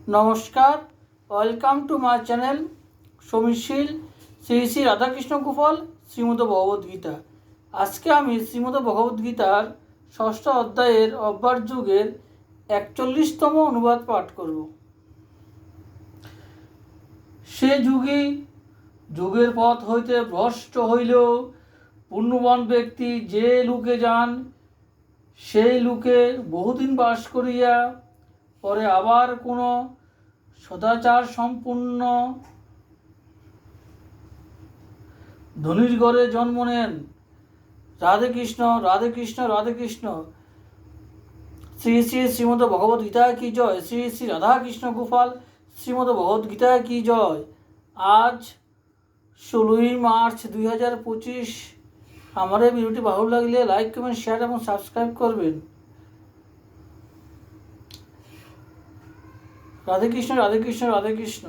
নমস্কার, welcome to my channel সমীশীল শ্রী শ্রী রাধাকৃষ্ণ গোপাল শ্রীমদ ভগবদ্গীতা। আজকে আমি শ্রীমদ ভগবদ্গীতার ষষ্ঠ অধ্যায়ের অব্যার যুগের 41তম অনুবাদ পাঠ করব। সে যুগের পথ হইতে ভ্রষ্ট হইলেও পুণ্যবান ব্যক্তি যে লোকে যান, সেই লোকে বহুদিন বাস করিয়া পরে আবার কোনো সদাচার সম্পূর্ণ ধনির ঘরে জন্ম নেন। রাধে কৃষ্ণ, রাধে কৃষ্ণ, রাধে কৃষ্ণ। শ্রী শ্রী শ্রীমদ ভগবদ্গীতা কি জয়। শ্রী শ্রী রাধা কৃষ্ণ গোপাল শ্রীমদ ভগবদ্গীতা কি জয়। আজ 16ই মার্চ 2025। আমার এই ভিডিওটি ভালো লাগলে লাইক, কমেন্ট, শেয়ার এবং সাবস্ক্রাইব করবেন। রাধে কৃষ্ণ, রাধে কৃষ্ণ, রাধে কৃষ্ণ।